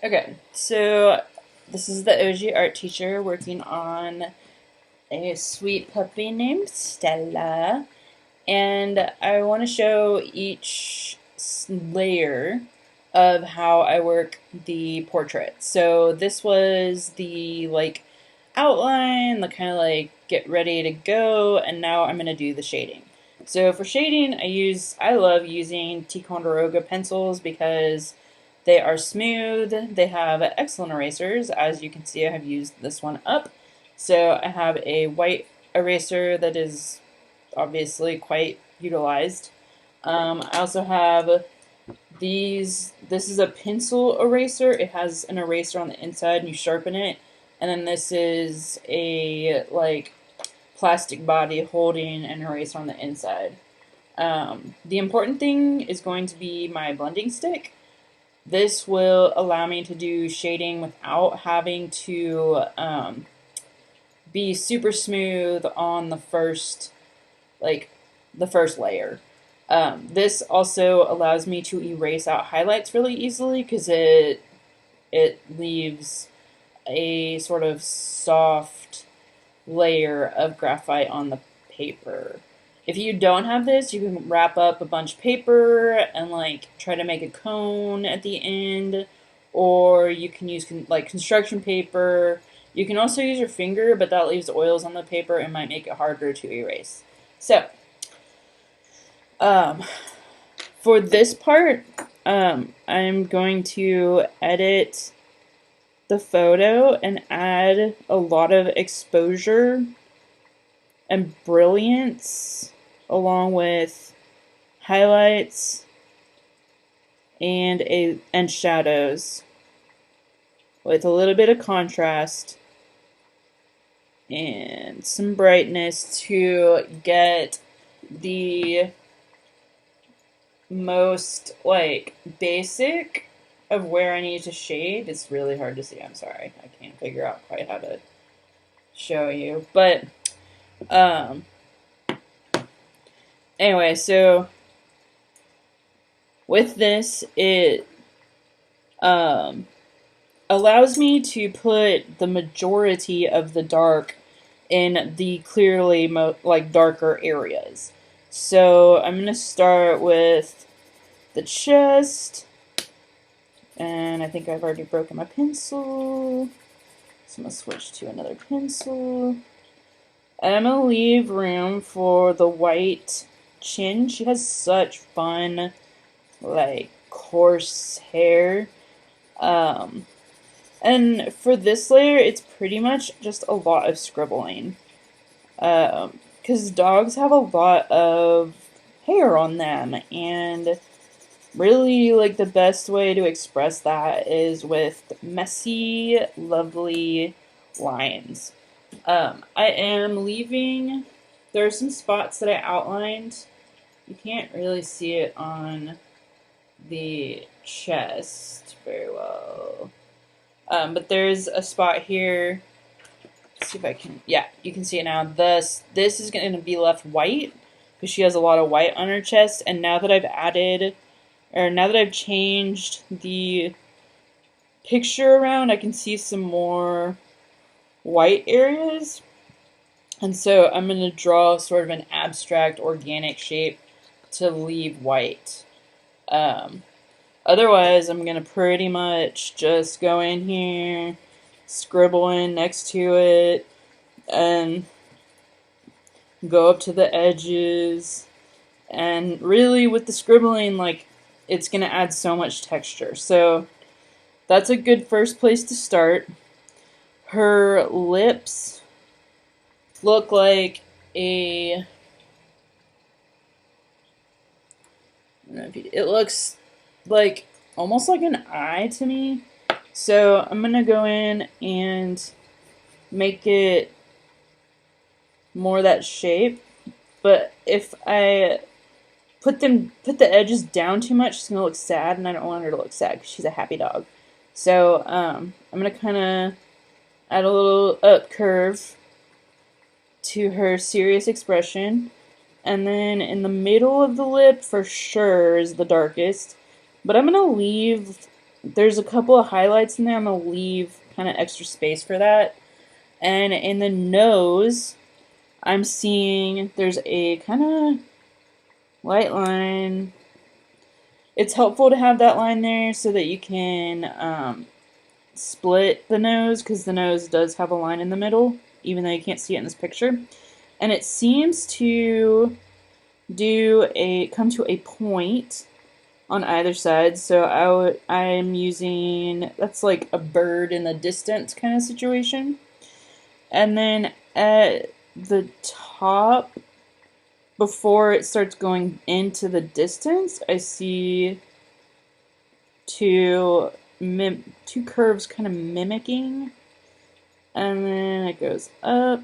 Okay, so this is the OG art teacher working on a sweet puppy named Stella, and I want to show each layer of how I work the portrait. So this was the outline, the kind of get ready to go, and now I'm going to do the shading. So for shading, I love using Ticonderoga pencils because they are smooth, they have excellent erasers. As you can see, I have used this one up. So I have a white eraser that is obviously quite utilized. I also have this is a pencil eraser. It has an eraser on the inside and you sharpen it. And then this is a plastic body holding an eraser on the inside. The important thing is going to be my blending stick. This will allow me to do shading without having to be super smooth on the first layer. This also allows me to erase out highlights really easily because it leaves a sort of soft layer of graphite on the paper. If you don't have this, you can wrap up a bunch of paper and try to make a cone at the end, or you can use construction paper. You can also use your finger, but that leaves oils on the paper and might make it harder to erase. So, for this part, I'm going to edit the photo and add a lot of exposure and brilliance along with highlights and shadows with a little bit of contrast and some brightness to get the most basic of where I need to shade. It's really hard to see. I'm sorry. I can't figure out quite how to show you. But anyway, so with this, it allows me to put the majority of the dark in the clearly darker areas. So I'm going to start with the chest, and I think I've already broken my pencil, so I'm going to switch to another pencil. And I'm going to leave room for the white chin. She has such fun, coarse hair. And for this layer, it's pretty much just a lot of scribbling. Because dogs have a lot of hair on them, and really, the best way to express that is with messy, lovely lines. I am leaving, there are some spots that I outlined. You can't really see it on the chest very well. But there's a spot here. Let's see if I can, yeah, you can see it now. This is going to be left white because she has a lot of white on her chest, and now that I've changed the picture around, I can see some more white areas. And so I'm going to draw sort of an abstract organic shape to leave white. Otherwise, I'm going to pretty much just go in here, scribble in next to it, and go up to the edges. And really, with the scribbling, it's going to add so much texture. So that's a good first place to start. Her lips look like it looks almost like an eye to me. So I'm gonna go in and make it more that shape. But if I put the edges down too much, she's gonna look sad, and I don't want her to look sad because she's a happy dog. So I'm gonna kind of add a little up curve to her serious expression. And then in the middle of the lip, for sure, is the darkest. But I'm going to leave there's a couple of highlights in there. I'm going to leave kind of extra space for that. And in the nose, I'm seeing there's a kind of light line. It's helpful to have that line there so that you can split the nose, because the nose does have a line in the middle, even though you can't see it in this picture. And it seems to come to a point on either side. So I'm using, that's like a bird in the distance kind of situation. And then at the top, before it starts going into the distance, I see two curves kind of mimicking, and then it goes up,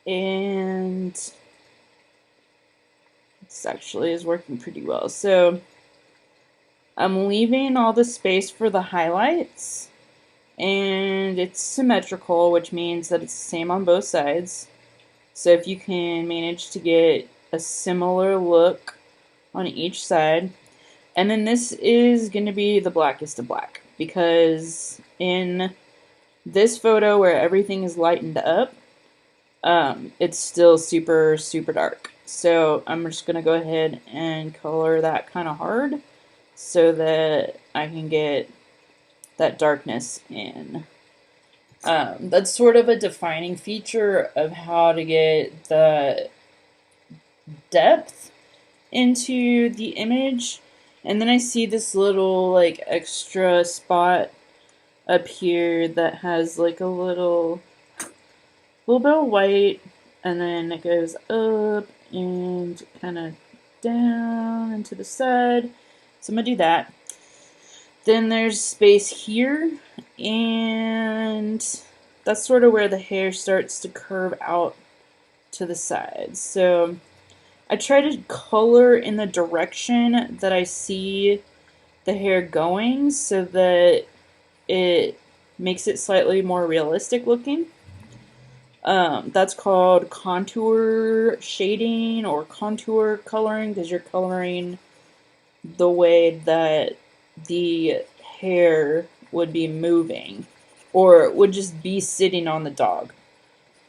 and this actually is working pretty well. So I'm leaving all the space for the highlights, and it's symmetrical, which means that it's the same on both sides. So if you can manage to get a similar look on each side. And then this is going to be the blackest of black, because in this photo where everything is lightened up, it's still super, super dark. So I'm just going to go ahead and color that kind of hard so that I can get that darkness in. That's sort of a defining feature of how to get the depth into the image. And then I see this little like extra spot up here that has like a little bit of white, and then it goes up and kind of down and to the side. So I'm gonna do that. Then there's space here, and that's sort of where the hair starts to curve out to the sides. So I try to color in the direction that I see the hair going so that it makes it slightly more realistic looking. That's called contour shading or contour coloring, because you're coloring the way that the hair would be moving, or would just be sitting on the dog.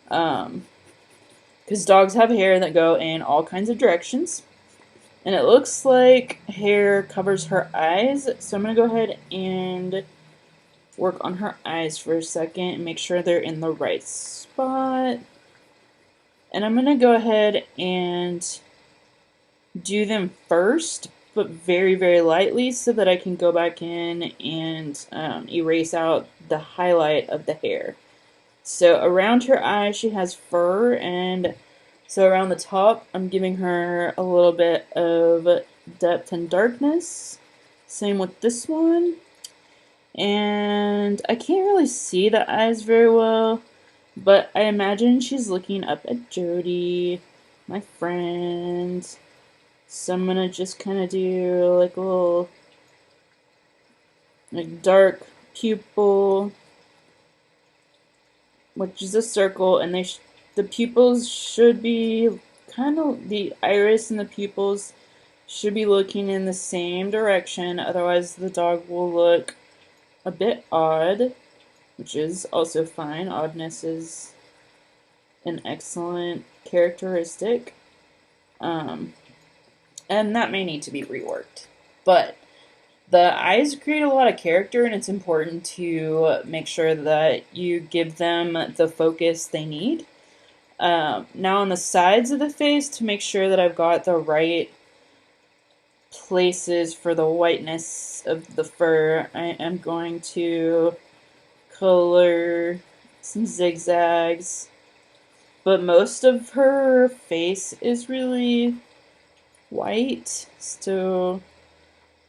Because dogs have hair that go in all kinds of directions. And it looks like hair covers her eyes, so I'm going to go ahead and work on her eyes for a second and make sure they're in the right spot. And I'm going to go ahead and do them first, but very, very lightly, so that I can go back in and erase out the highlight of the hair. So around her eye she has fur, and so around the top I'm giving her a little bit of depth and darkness. Same with this one. And I can't really see the eyes very well, but I imagine she's looking up at Jody, my friend. So I'm gonna just kind of do like a little like dark pupil, which is a circle, and the pupils should be kind of, the iris and the pupils should be looking in the same direction, otherwise the dog will look a bit odd, which is also fine. Oddness is an excellent characteristic. And that may need to be reworked. But the eyes create a lot of character, and it's important to make sure that you give them the focus they need. Now on the sides of the face, to make sure that I've got the right places for the whiteness of the fur, I am going to color some zigzags. But most of her face is really white, so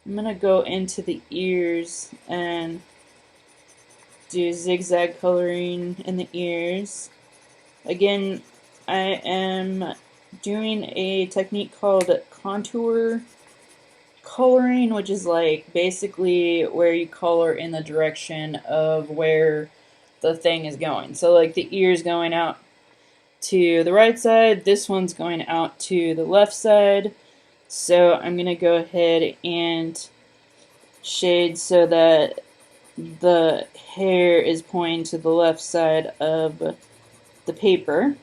I'm gonna go into the ears and do zigzag coloring in the ears. Again, I am doing a technique called contour coloring, which is like basically where you color in the direction of where the thing is going. So like the ear's going out to the right side, this one's going out to the left side. So I'm going to go ahead and shade so that the hair is pointing to the left side of the paper.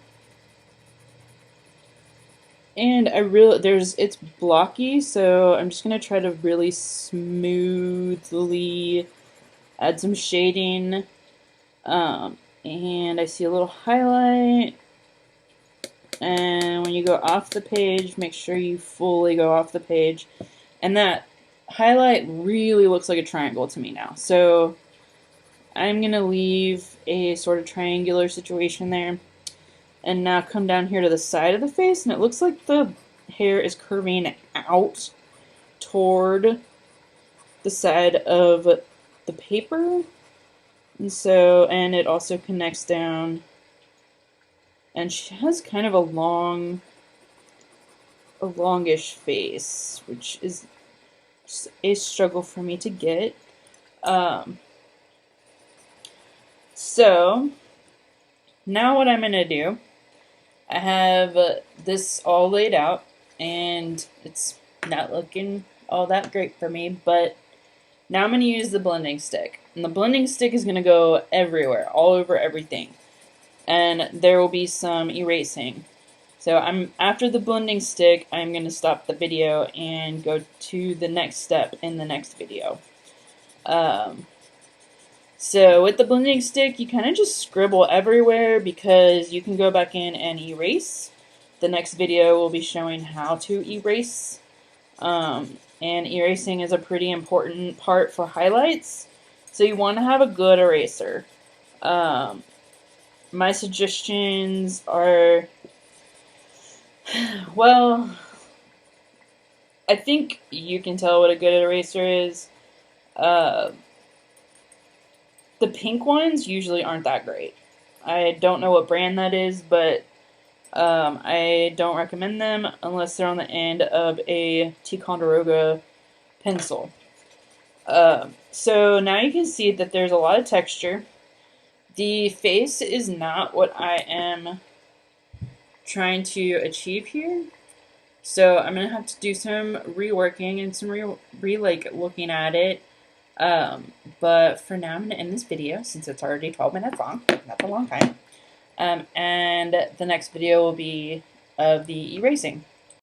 And it's blocky, so I'm just gonna try to really smoothly add some shading. And I see a little highlight. And when you go off the page, make sure you fully go off the page. And that highlight really looks like a triangle to me now. So I'm going to leave a sort of triangular situation there. And now come down here to the side of the face, and it looks like the hair is curving out toward the side of the paper. And it also connects down. And she has kind of a longish face, which is a struggle for me to get. So now what I'm going to do, I have this all laid out, and it's not looking all that great for me, but now I'm going to use the blending stick. And the blending stick is going to go everywhere, all over everything. And there will be some erasing. So after the blending stick, I'm going to stop the video and go to the next step in the next video. So with the blending stick, you kind of just scribble everywhere because you can go back in and erase. The next video will be showing how to erase. And erasing is a pretty important part for highlights. So you want to have a good eraser. My suggestions are, well, I think you can tell what a good eraser is. The pink ones usually aren't that great. I don't know what brand that is, but I don't recommend them unless they're on the end of a Ticonderoga pencil. So now you can see that there's a lot of texture. The face is not what I am trying to achieve here. So I'm going to have to do some reworking and some looking at it. But for now, I'm going to end this video since it's already 12 minutes long. That's a long time. And the next video will be of the erasing.